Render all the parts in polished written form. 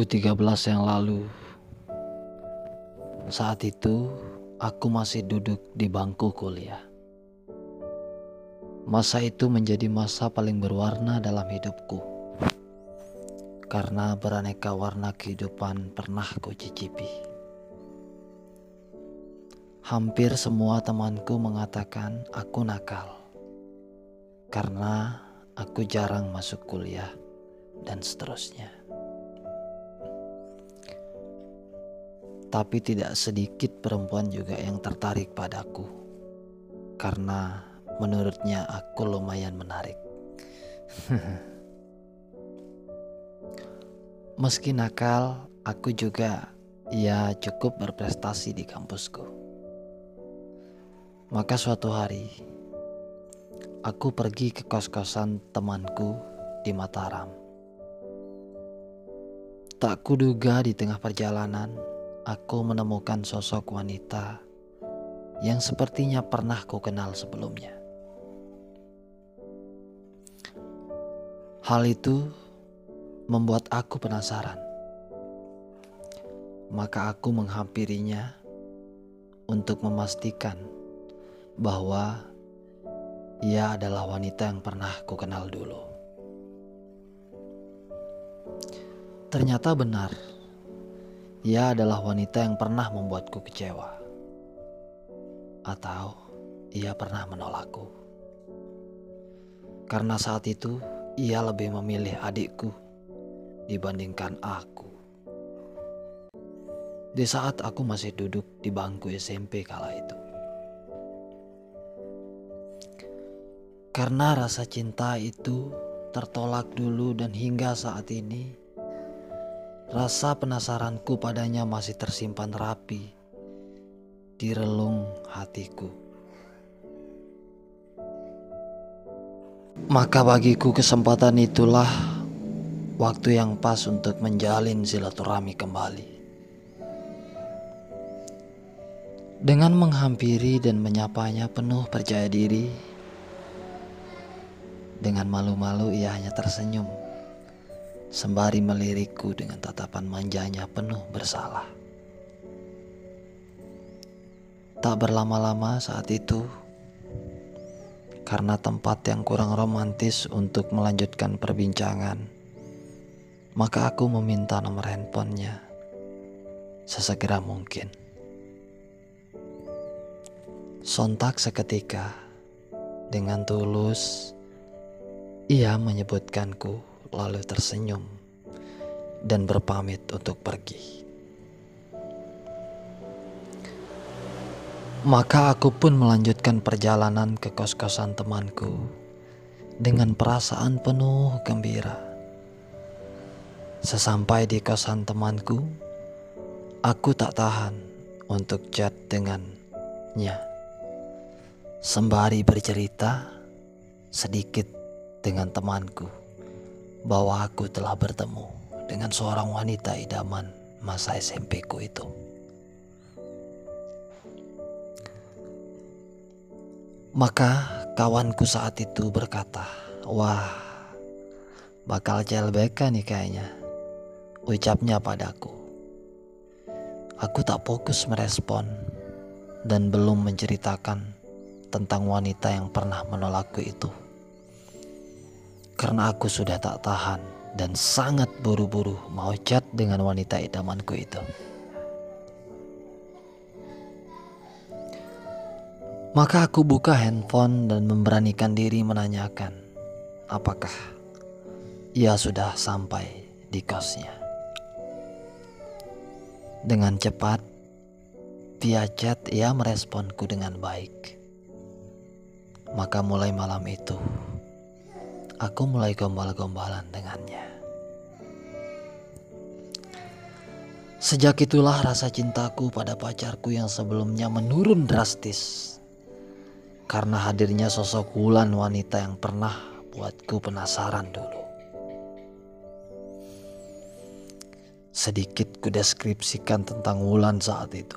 2013 yang lalu. Saat itu aku masih duduk di bangku kuliah. Masa itu menjadi masa paling berwarna dalam hidupku, karena beraneka warna kehidupan pernah ku cicipi. Hampir semua temanku mengatakan aku nakal, karena aku jarang masuk kuliah dan seterusnya. Tapi tidak sedikit perempuan juga yang tertarik padaku, karena menurutnya aku lumayan menarik. Meski nakal, aku juga cukup berprestasi di kampusku. Maka suatu hari, aku pergi ke kos-kosan temanku di Mataram. Tak kuduga di tengah perjalanan, aku menemukan sosok wanita yang sepertinya pernah ku kenal sebelumnya. Hal itu membuat aku penasaran. Maka aku menghampirinya untuk memastikan bahwa ia adalah wanita yang pernah ku kenal dulu. Ternyata benar. Ia adalah wanita yang pernah membuatku kecewa, atau ia pernah menolakku. Karena saat itu ia lebih memilih adikku dibandingkan aku. Di saat aku masih duduk di bangku SMP kala itu. Karena rasa cinta itu tertolak dulu dan hingga saat ini, rasa penasaranku padanya masih tersimpan rapi di relung hatiku. Maka bagiku kesempatan itulah waktu yang pas untuk menjalin silaturahmi kembali. Dengan menghampiri dan menyapanya penuh percaya diri, dengan malu-malu ia hanya tersenyum sembari melirikku dengan tatapan manjanya penuh bersalah. Tak berlama-lama saat itu, karena tempat yang kurang romantis untuk melanjutkan perbincangan, maka aku meminta nomor handphonenya sesegera mungkin. Sontak seketika, dengan tulus, ia menyebutkanku, lalu tersenyum dan berpamit untuk pergi. Maka aku pun melanjutkan perjalanan ke kos-kosan temanku dengan perasaan penuh gembira. Sesampai di kosan temanku, aku tak tahan untuk chat dengannya, sembari bercerita sedikit dengan temanku bahwa aku telah bertemu dengan seorang wanita idaman masa SMP ku itu. Maka kawanku saat itu berkata, "Wah, bakal CLBK nih kayaknya," ucapnya padaku. Aku tak fokus merespon dan belum menceritakan tentang wanita yang pernah menolakku itu. Karena aku sudah tak tahan dan sangat buru-buru mau chat dengan wanita idamanku itu. Maka aku buka handphone dan memberanikan diri menanyakan apakah ia sudah sampai di kosnya. Dengan cepat, via chat ia meresponku dengan baik. Maka mulai malam itu, aku mulai gombal-gombalan dengannya. Sejak itulah rasa cintaku pada pacarku yang sebelumnya menurun drastis, karena hadirnya sosok Wulan, wanita yang pernah buatku penasaran dulu. Sedikit kudeskripsikan tentang Wulan saat itu.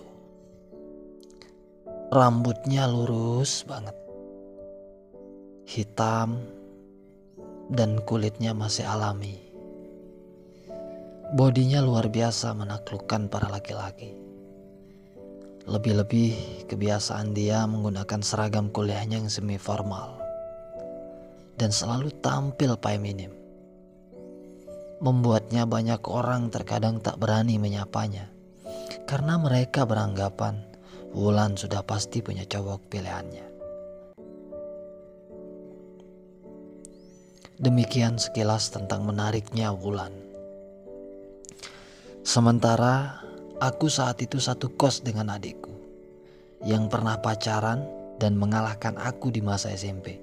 Rambutnya lurus banget, hitam, dan kulitnya masih alami. Bodinya luar biasa menaklukkan para laki-laki. Lebih-lebih kebiasaan dia menggunakan seragam kuliahnya yang semi formal dan selalu tampil feminim, membuatnya banyak orang terkadang tak berani menyapanya karena mereka beranggapan Wulan sudah pasti punya cowok pilihannya. Demikian sekilas tentang menariknya Wulan. Sementara aku saat itu satu kos dengan adikku yang pernah pacaran dan mengalahkan aku di masa SMP.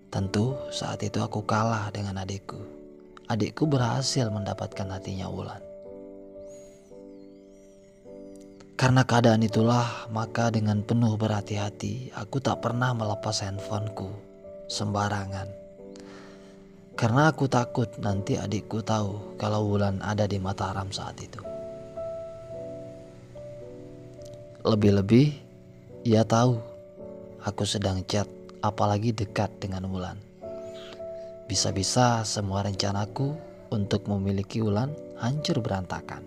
Tentu saat itu aku kalah dengan adikku. Adikku berhasil mendapatkan hatinya Wulan. Karena keadaan itulah, maka dengan penuh berhati-hati aku tak pernah melepas handphoneku sembarangan. Karena aku takut nanti adikku tahu kalau Wulan ada di Mataram saat itu. Lebih-lebih ia tahu aku sedang chat, apalagi dekat dengan Wulan. Bisa-bisa semua rencanaku untuk memiliki Wulan hancur berantakan.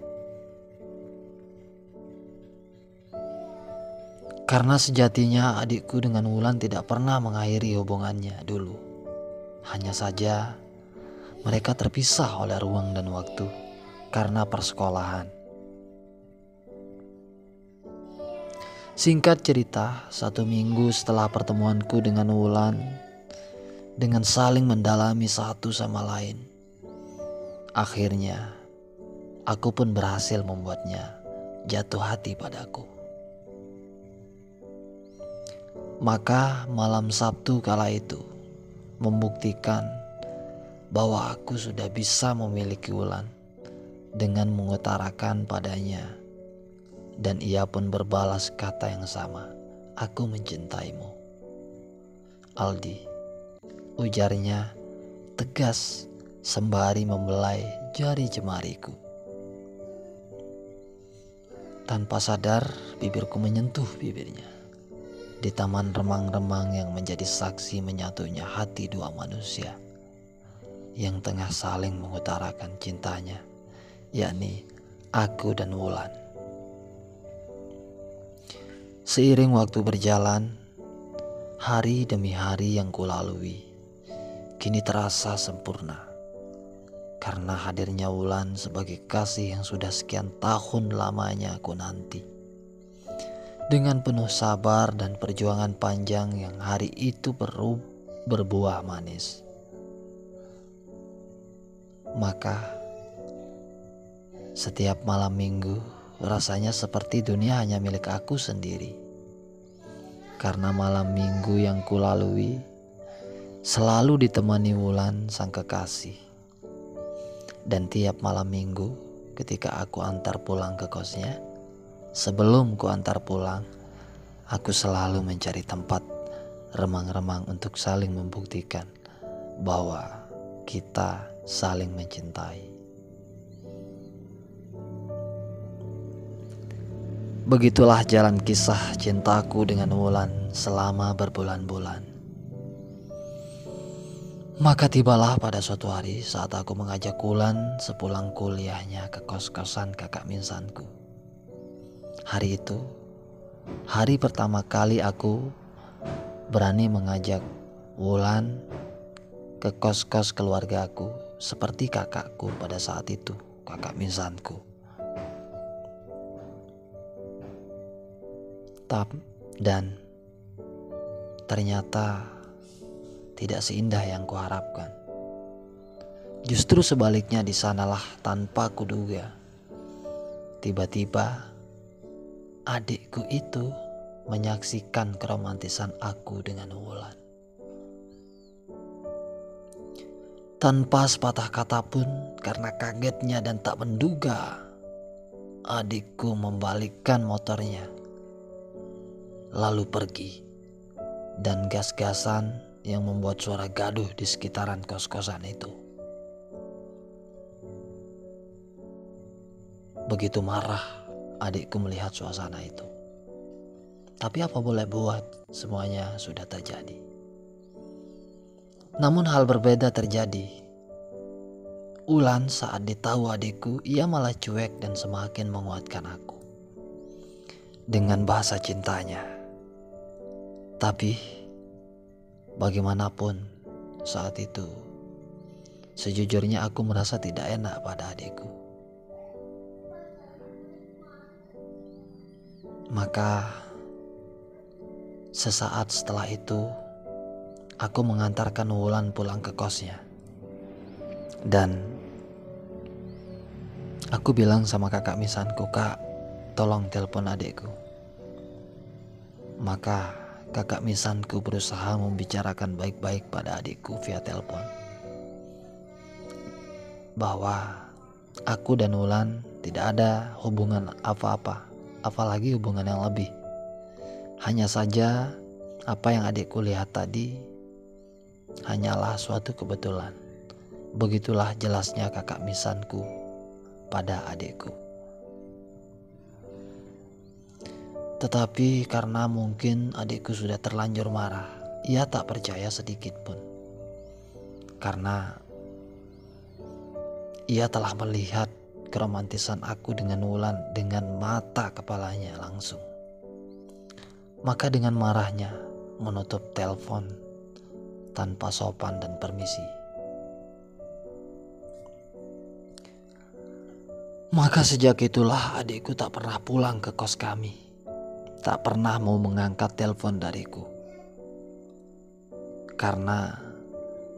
Karena sejatinya adikku dengan Wulan tidak pernah mengakhiri hubungannya dulu. Hanya saja mereka terpisah oleh ruang dan waktu karena persekolahan. Singkat cerita, 1 minggu setelah pertemuanku dengan Wulan, dengan saling mendalami satu sama lain, akhirnya aku pun berhasil membuatnya jatuh hati padaku. Maka malam Sabtu kala itu membuktikan bahwa aku sudah bisa memiliki Wulan dengan mengutarakan padanya, dan ia pun berbalas kata yang sama, "Aku mencintaimu." "Aldi," ujarnya tegas sembari membelai jari jemariku. Tanpa sadar bibirku menyentuh bibirnya di taman remang-remang yang menjadi saksi menyatunya hati dua manusia yang tengah saling mengutarakan cintanya, yakni aku dan Wulan. Seiring waktu berjalan, hari demi hari yang kulalui kini terasa sempurna karena hadirnya Wulan sebagai kasih yang sudah sekian tahun lamanya aku nanti. Dengan penuh sabar dan perjuangan panjang yang hari itu berbuah manis. Maka setiap malam minggu rasanya seperti dunia hanya milik aku sendiri. Karena malam minggu yang kulalui selalu ditemani Wulan sang kekasih. Dan tiap malam minggu ketika aku antar pulang ke kosnya, sebelum ku antar pulang, aku selalu mencari tempat remang-remang untuk saling membuktikan bahwa kita saling mencintai. Begitulah jalan kisah cintaku dengan Wulan selama berbulan-bulan. Maka tibalah pada suatu hari saat aku mengajak Wulan sepulang kuliahnya ke kos-kosan kakak minsanku. Hari itu, hari pertama kali aku berani mengajak Wulan ke kos-kos keluarga aku seperti kakakku pada saat itu, kakak minsanku. Dan ternyata tidak seindah yang kuharapkan. Justru sebaliknya di sanalah tanpa kuduga, tiba-tiba adikku itu menyaksikan keromantisan aku dengan Wulan. Tanpa sepatah kata pun, karena kagetnya dan tak menduga, adikku membalikkan motornya lalu pergi, dan gas-gasan yang membuat suara gaduh di sekitaran kos-kosan itu. Begitu marah adikku melihat suasana itu. Tapi apa boleh buat, semuanya sudah terjadi. Namun hal berbeda terjadi. Wulan saat ditahu adikku, ia malah cuek dan semakin menguatkan aku dengan bahasa cintanya. Tapi bagaimanapun saat itu, sejujurnya aku merasa tidak enak pada adikku. Maka sesaat setelah itu, aku mengantarkan Wulan pulang ke kosnya. Dan aku bilang sama kakak misanku, "Kak, tolong telepon adikku." Maka kakak misanku berusaha membicarakan baik-baik pada adikku via telepon, bahwa aku dan Wulan tidak ada hubungan apa-apa, apalagi hubungan yang lebih. Hanya saja apa yang adikku lihat tadi hanyalah suatu kebetulan. Begitulah jelasnya kakak misanku pada adikku. Tetapi karena mungkin adikku sudah terlanjur marah, ia tak percaya sedikit pun. Karena ia telah melihat keromantisan aku dengan Wulan dengan mata kepalanya langsung. Maka dengan marahnya menutup telepon tanpa sopan dan permisi. Maka sejak itulah adikku tak pernah pulang ke kos kami. Tak pernah mau mengangkat telepon dariku. Karena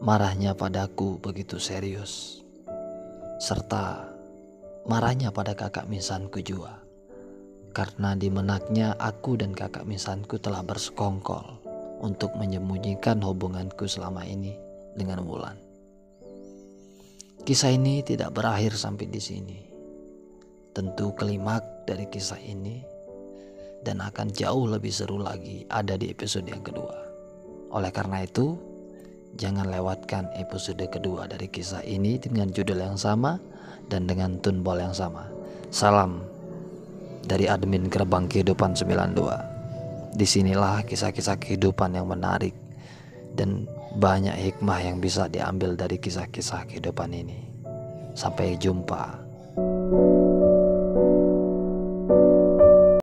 marahnya padaku begitu serius. Serta marahnya pada kakak misanku juga. Karena di benaknya aku dan kakak misanku telah bersekongkol untuk menyembunyikan hubunganku selama ini dengan Wulan. Kisah ini tidak berakhir sampai di sini. Tentu klimaks dari kisah ini dan akan jauh lebih seru lagi ada di episode yang kedua. Oleh karena itu, jangan lewatkan episode kedua dari kisah ini dengan judul yang sama dan dengan tunbol yang sama. Salam dari admin Gerbang Kehidupan 92. Disinilah kisah-kisah kehidupan yang menarik dan banyak hikmah yang bisa diambil dari kisah-kisah kehidupan ini. Sampai jumpa.